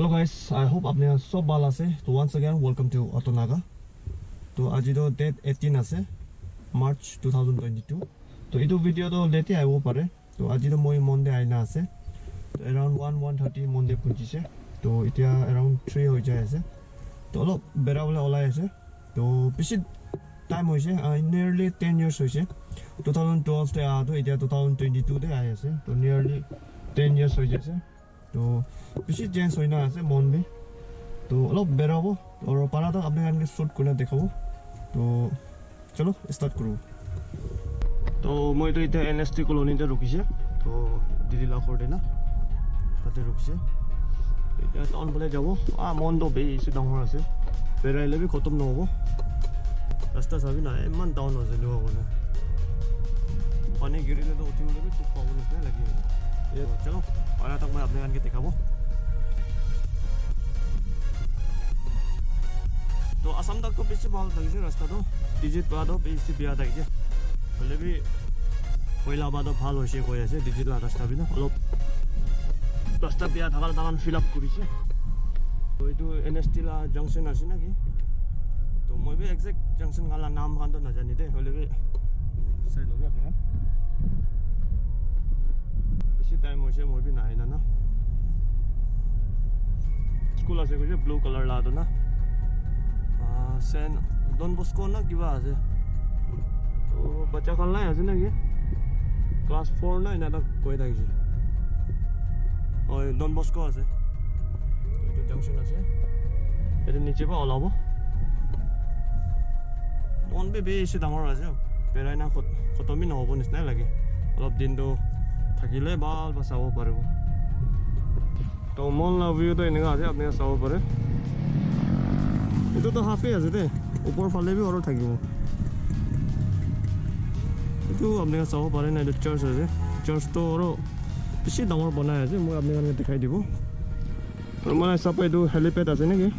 Hello guys, I hope apne sob bal ase. So once again welcome to AutoNaga. To aji to date 18 ase March 2022. To itu video to late aibo pare. To aji to moi Monday aina ase. Around 1:30 Monday punchise. To itia around 3 hoi jai ase. To olop bera bole olai ase. To bishi time hoise nearly 10 years hoise. 2012 te a to itia 2022 te ai ase. To nearly 10 years hoi jase. तो पिछले change होइना আছে মন B তো অলপ বেরাবো আর পারাটা আপনাদের shoot করে দেখাবো তো চলো স্টার্ট করব তো মই তো এটা এনএসটি কলোনিতে রুকিছে তো দিদি লাখৰ না তাতে ৰুকিছে এটা টাউন বলে যাব মন তো বেছি ডাঙৰ আছে বেৰাইলে বি খতম নহব ৰাস্তা চাবি না ইমান ডাউন আছে লোৱা না পানী গিৰিলে তো উঠিবলৈ বি খুব পাবল আছে লাগি ये चलो और तक मैं अपने गान के दिखाबो तो असम तक तो बेसी ভাল লাগিছে ৰাস্তাটো ডিজিট পাদো বেছি বিয়া থাকিছে হলে বি পয়লা বাদো ভাল হৈছে কৈ আছে ডিজিট ৰাস্তা বিনা অলপ ৰাস্তা বিয়া থাকাৰ দামান ফিল আপ কৰিছে তো এইটো এনএসটি লা জংশন আছে নাকি তো মই বি এক্সাক্ট জংশন গালা নাম খানটো নাজানি দে হলে বি চাই লবি আপুনি टाइम होइसे মই বি নাই না স্কুল আছে কইছে ব্লু কালার লা দো না সেন ডন বস্কো না কিবা আছে তো বাচ্চা কাল নাই আছে নাকি ক্লাস 4 না এটা কই থাকিছে ওই ডন বস্কো আছে এটা জংশন আছে এটা নিচে পা ওলাবো মন বি বেছি ডাঙৰ আছে পেৰাই না খতমি নহব নিচিনা লাগে অলপ দিনটো থাকিলে ভাল বা চাব পাৰিব তো মন লা ভিউ তো এনেকা আছে আপুনি চাব পাৰে এটো তো হাফে আছে দে ওপৰ ফালে বি আৰু থাকিব এটো আপুনি চাব পাৰে না এটো চাৰ্চ আছে চাৰ্চ তো আৰু বেছি ডাঙৰ বনাই আছে মই আপোনাক দেখাই দিব আৰু মানে চাপে এটো হেলিপেড আছে নেকি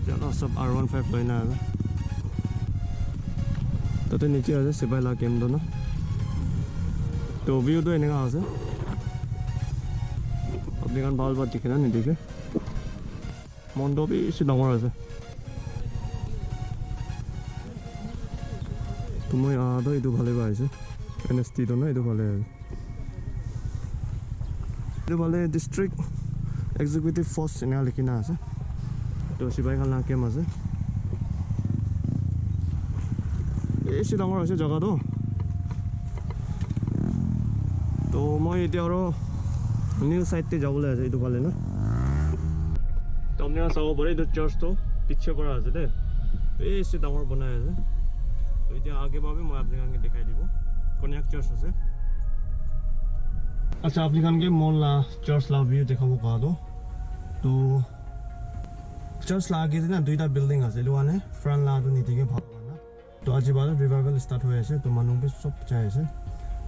জানো সব R15 লইনা আছে তাতে নিচে আছে সিবাইলা কেন্দ্র না তো ভিউ তো এনেকা আছে আপনি কান ভাল ভাল দেখে না নিদিকে মন্ডপ বেশি ডাঙৰ আছে তো মই আদা এইটো ভালে পাইছো এনএসটি তো না এইটো ভালে আছে এইটো ভালে ডিস্ট্রিক্ট এক্সিকিউটিভ ফোর্স এনেকা লিখি না আছে তো সিবাইখানা কেম আছে বেছি ডাঙৰ হৈছে জায়গাটো তো মই এতিয়া আৰু নিউ সাইডতে যাবলৈ আছে এইটো ভালে না তো আপুনি চাব পাৰে এইটো চাৰ্চটো পিছে কৰা আছে দে বেছি ডাঙৰ বনাই আছে তো এতিয়া আগে বাবে মই আপোনাক দেখাই দিব কোনয়াক চাৰ্চ আছে আচ্ছা আপোনাক মন লা চাৰ্চ লা ভিউ দেখাব কাটো তো চাৰ্চ লা আগে না দুইটা বিল্ডিং আছে লোৱানে ফ্ৰন্ট লাটো নিদিকে ভাল तो आज बाद रिवाइवल स्टार्ट हो আছে तो মানুহ বি সব চাই আছে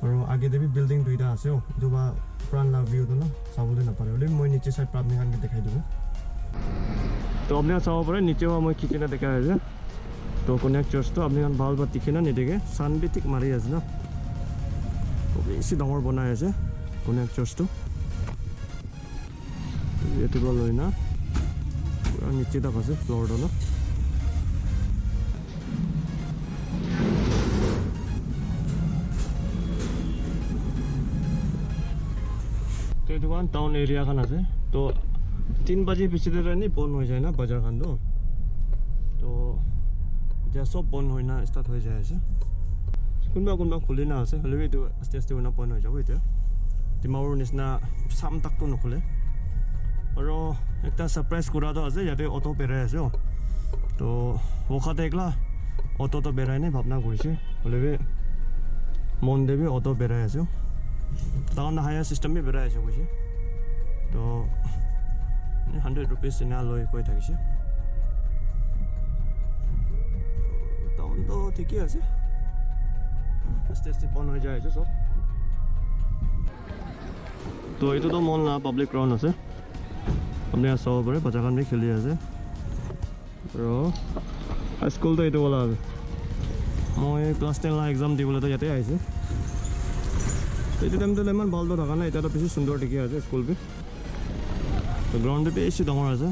আৰু আগে দেবি বিল্ডিং দুইটা আছে তো বা ফ্ৰন্ট লা ভিউ তো না চাবলৈ না পারে ওলে মই নিচে সাইড আপনি কানকে দেখাই দিব তো আপনি চাব পারে নিচে মই কিচেনে দেখাই আছে তো কোনয়াক চার্চ তো আপনি কান ভাল বা তিখে না নিদিকে সান বি ঠিক মাৰি আছে না তো বেছি ডাঙৰ বনাই আছে কোনয়াক চার্চ তো এটো লই না নিচে তক আছে ফ্লোর তো না तो दुकान टाउन एरिया खान আছে तो 3 बजे পিছতে নি বন্ধ হৈ যায় না বাজার খান তো এতিয়া সব বন্ধ হৈ না স্টার্ট হৈ যায় আছে কোনবা খুলি না আছে হলে এটো আস্তে আস্তে না বন্ধ হৈ যাব এটা তিমাউৰ নিচিনা সাম তাক তো নখলে আৰু একটা সাৰপ্ৰাইজ কৰা তো আছে ইয়াতে অটো পেৰাই আছে তো ওখা দেখলা অটো তো বেৰাই নাই ভাবনা কৰিছে হলে মন দেবি অটো বেৰাই আছে তাহলে হায়ার সিস্টেম বি বেড়াই আছে কইছে তো 100 रुपीस না লই কই থাকিছে টাউন তো ঠিকই আছে আস্তে আস্তে বন্ধ হয়ে যায় সব তো এইটো তো মন না পাবলিক গ্রাউন্ড আছে আপনি চাব পাৰে বাচ্চাখান বি খেলি আছে আৰু স্কুল তো এইটো বলা আছে মই ক্লাস 10 লা এক্সাম দিবলৈ তো ইয়াতে আহিছে এইটো টাইমটো ইমান ভালটো থকা নাই এতিয়াতো বেছি সুন্দৰ দেখি আছে স্কুলটো গ্ৰাউণ্ডটো বেছি ডাঙৰ আছে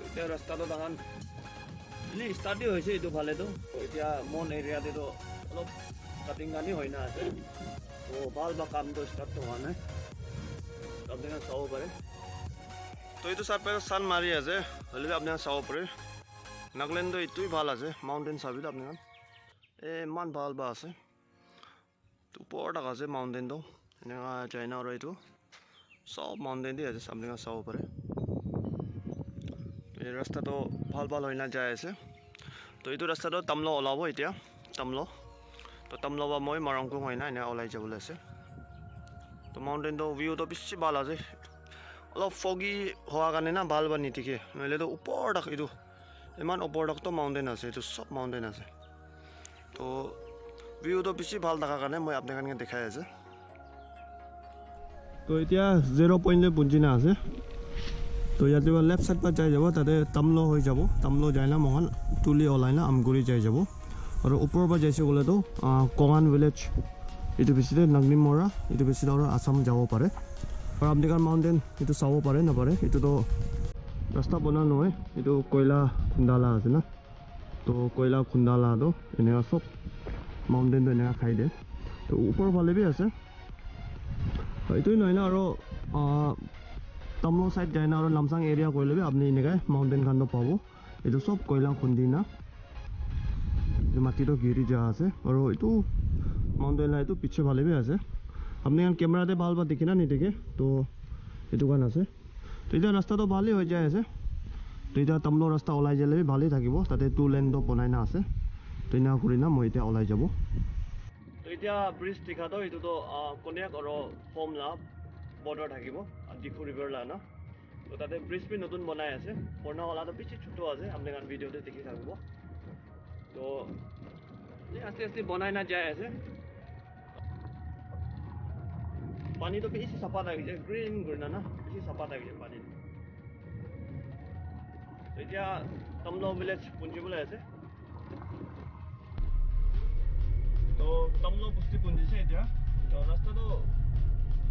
এতিয়া ৰাস্তাটো ডাঙৰ এনে ষ্টাৰ্টে হৈছে এইটো ভালেতো এতিয়া মন এৰিয়াতেতো অলপ কাটিং গানি হয় না আছে তো ভাল বা কামটো ষ্টাৰ্ট হোৱা নাই আপোনালোকে চাব পাৰে তো এইটো চান মাৰি আছে হ'লে আপোনালোকে চাব পাৰে নাগালেণ্ডটো এইটোৱেই ভাল আছে মাউণ্টেইন চাবিটো আপোনালোকে ইমান ভাল বা আছে তো ওপৰত আছে মাউণ্টেইনটো এনেকুৱা চাইনা আৰু এইটো সব মাউণ্টেইন দি আছে আপোনালোকে চাব পাৰে এই ৰাস্তাটো ভাল হৈ না যায় আছে তো এইটো ৰাস্তাটো তামলো ওলাব এতিয়া তামলো তো তামলো বা মই মাৰংকং হয় না এনে ওলাই যাবলৈ আছে তো মাউণ্টেইনটো ভিউটো বেছি ভাল আছে অলপ ফগি হোৱা কাৰণে না ভাল বা নিটিকে নহ'লেতো ওপৰত এইটো ইমান ওপৰততো মাউণ্টেইন আছে এইটো সব মাউণ্টেইন আছে তো ভিউটো বেছি ভাল থকাৰ কাৰণে মই আপোনালোকে দেখাই আছে তো এতিয়া 0 পইণ্টলৈ পুঞ্জিনা আছে তো ইয়াতে লেফ্ট সাইড पर যাই যাব তাতে তামলো হৈ যাব তামলো যায় না মহান তুলি ওলাই না আমগুৰি যাই যাব আৰু ওপৰৰ পৰা যাইছে গ'লেতো কঙান ভিলেজ এইটো বেছিতে নাগনিম মৰা এইটো বেছিতে আৰু আসাম যাব পাৰে আৰু আপোনালোকৰ মাউণ্টেইন এইটো চাব পাৰে নাপাৰে এইটোতো ৰাস্তা বনা নহয় এইটো কয়লা খুন্দালা আছে না তো কয়লা খুন্দালাটো এনেকুৱা সব মাউণ্টেইনটো এনেকুৱা খাই দিয়ে তো ওপৰৰ ফালে বি আছে এইটোৱেই নহয় না আৰু তামলো সাইড যায় না আৰু নামচাং এৰিয়া কৰিলে আপুনি এনেকৈ মাউণ্টেইন খানটো পাব এইটো সব কয়লা খুন্দি না মাটিটো ঘেৰি যোৱা আছে আৰু এইটো মাউণ্টেইন এইটো পিছে ভালে বি আছে আপুনি কেমেৰাতে ভাল বা দেখি না নেদেখে তো এইটো কাৰণ আছে তো এতিয়া ৰাস্তাটো ভালেই হৈ যায় আছে তো এতিয়া তামলো ৰাস্তা ওলাই যালে ভালেই থাকিব তাতে 2 লেনটো বনাই না আছে তো এনেকুৱা কৰি না মই এতিয়া ওলাই যাব তো এতিয়া ব্ৰিজ দেখাটো এইটোতো কন্যাক আৰু ফৰ্মলা বৰ্ডাৰ থাকিব ডিফু ৰিভাৰ লাইন তো তাতে ব্ৰিজ বি নতুন বনাই আছে পুৰণা ওলাটো বেছি ছোট আছে আপোনালোকে ভিডিঅ'তে দেখি থাকিব তো আস্তে আস্তে বনাই না যায় আছে পানীটো বেছি চাফা থাকিছে গ্ৰীণ গ্ৰীণ না বেছি চাফা থাকিছে পানী এতিয়া তামলো ভিলেজ পুঞ্জিবলৈ আছে তো তামলো বস্তি পুঞ্জিছে এতিয়া তো ৰাস্তাটো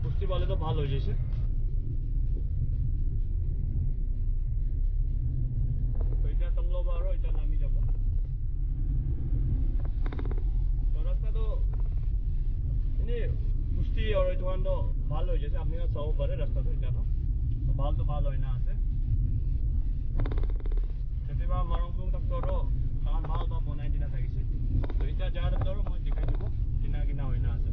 বস্তি পালেতো ভাল হৈ গৈছে তো এতিয়া তামলো আৰু এতিয়া নামি যাব তো ৰাস্তাটো এনেই বস্তি আৰু এইটো কাৰণটো ভাল হৈ গৈছে আপুনি চাব পাৰে ৰাস্তাটো এতিয়াতো ভালটো ভাল হৈ না আছে কেতিয়াবা মাৰংকং তাকতো আৰু ভাল বা বনাই দিনা থাকিছে তো এতিয়া যাৰ আৰু মই দেখাই দিব কিনা কিনা হৈ না আছে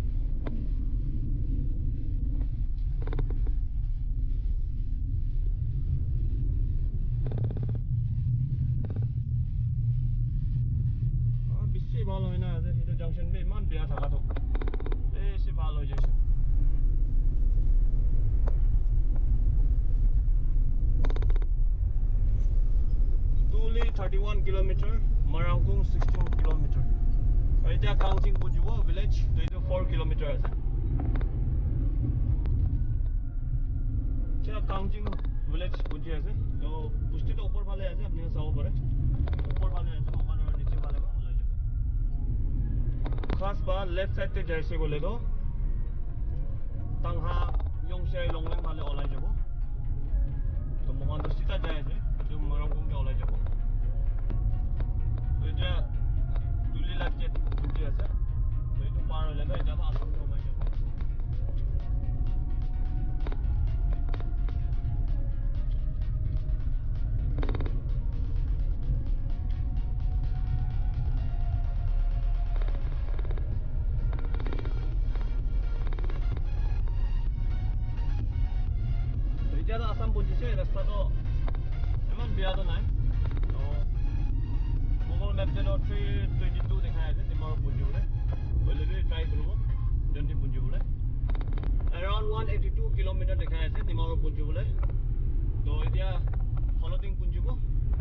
বেছি ভাল হৈ না আছে সেইটো জাংচন বি ইমান বেয়া থকাটো বেছি ভাল হৈ গৈছে Tuli 31 kilometer, Marangkung 16 kilometer. এতিয়া কাউন্সিং পুজিব ভিলেজ তো এইটো 4 কিলোমিটাৰ আছে এতিয়া কাউন্সিং ভিলেজ পুজি আছে তো বস্তিটো ওপৰ ফালে আছে আপুনি চাব পাৰে ওপৰ ফালে আছে মকান আৰু নিচে ফালে ওলাই যাব খাস বা লেফট সাইড তে যাইছে গলে তো টাংহা ইয়ংশাই লংলেং ফালে ওলাই যাব তো মকান তো সিধা যায় আছে তো মাৰংকং তে ওলাই যাব তো এতিয়া তুলি লাগছে পুজি আছে তো এইটো পাৰ হলে তো এটা আসাম সোমাই যাব এতিয়া আসাম পুজিছে ৰাস্তাটো ইমান বেয়াটো নাই তো গুগল মেপতেতো 322 দেখাই আছে ডিমাৰ পুজিবলৈ অলৰেডি ট্ৰাই কৰিব জন্তি পুজিবলৈ এৰাউণ্ড 182 কিলোমিটাৰ দেখাই আছে ডিমাৰ পুজিবলৈ তো এতিয়া হলটিং পুজিব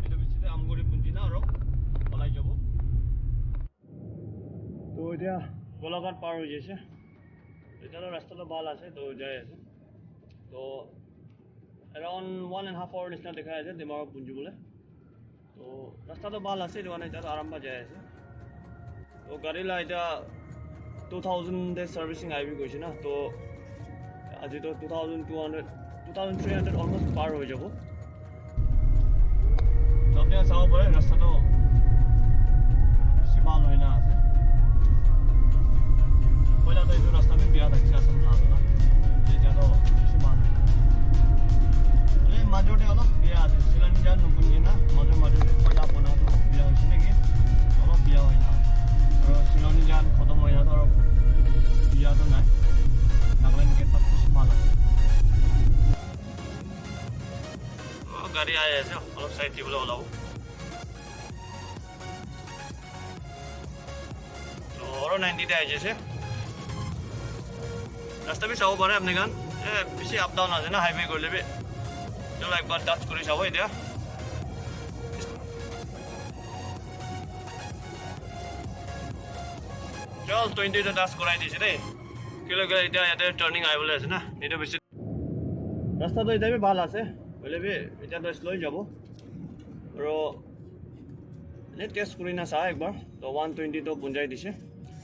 এইটো বেছিতে আমগুৰি পুজি না আৰু ওলাই যাব তো এতিয়া গোলাঘাট পাৰ হৈ গৈছে এতিয়াতো ৰাস্তাটো ভাল আছে তো যাই আছে তো around 1.5 hour নিচিনা দেখাই আছে ডিমাৰ পুঞ্জিবলৈ তো তো ৰাস্তাটো ভাল আছে এইটো কাৰণে এতিয়া আৰাম পাই যাই আছে তো গাড়ী লা এতিয়া 2000 ডে সার্ভিসিং আইবি গৈছে না তো আজি তো 2300 অলমোস্ট পার হয়ে যাব তো আপনি চাও পরে রাস্তাটো বেশি ভাল হয় না আছে পয়লা তো এই রাস্তা আমি বিয়া থাকছে আসল না না এটা তো বেশি ভাল হয় এই মাজতে অলপ বিয়া আছে সিলিন্ডার নবুনি না মাজতে পয়লা বনা তো বিয়া হইছে নাকি অলপ বিয়া হয় না আর সিলিন্ডার খতম হয় না তো বিয়া তো নাই নাগলেন গেট পাস বেশি ভাল হয় গাড়ি আয় আছে অলপ সাইড দিবলে ওলাব তো और 90 তে আইছে রাস্তা বি চাও পারে আপনি গান বেশি আপ ডাউন আছে না হাইওয়ে করলে বি চলো একবার টাচ করে যাবো এটা চল 20 তে টাচ করাই দিছে রে কিলো গেলে এটা ইয়াতে টার্নিং আইবলে আছে না এটা বেশি রাস্তা তো এটা বি ভাল আছে বলে বি এটা তো স্লো যাব আর নেট টেস্ট করি না চা একবার তো 120 তো বুঞ্জাই দিছে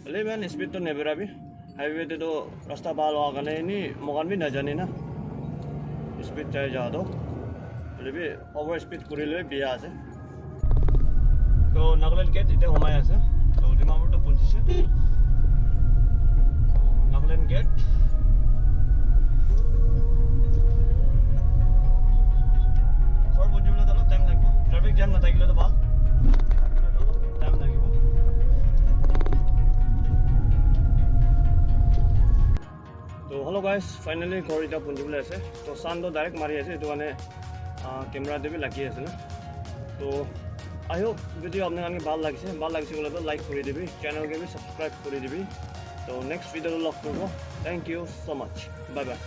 বলে বেন স্পিড তো নেবেরাবি हाईवे ते तो रास्ता बाल हुआ करने नहीं मकान भी न जाने ना स्पीड चाहे जा दो बोले भी ओवर स्पीड करी ले बिया से तो नागालैंड गेट इतने हमारे से तो डिमापुर तो पहुंची से नागालैंड गेट सर पहुंची बोले तो टाइम लगेगा ट्रैफिक जाम ना था तो बाल टाइम लगेगा तो हेलो गाइस फाइनली घर इतना पुंजिबले আছে तो सान तो डायरेक्ट मारी আছে এটো মানে ক্যামেরা দেবি লাগি আছে না তো আই হোপ ভিডিও আপনাদের ভালো লাগছে বলে তো লাইক করে দিবি চ্যানেলকে भी সাবস্ক্রাইব করে দিবি তো নেক্সট ভিডিওতে লগ করব thank you so much bye by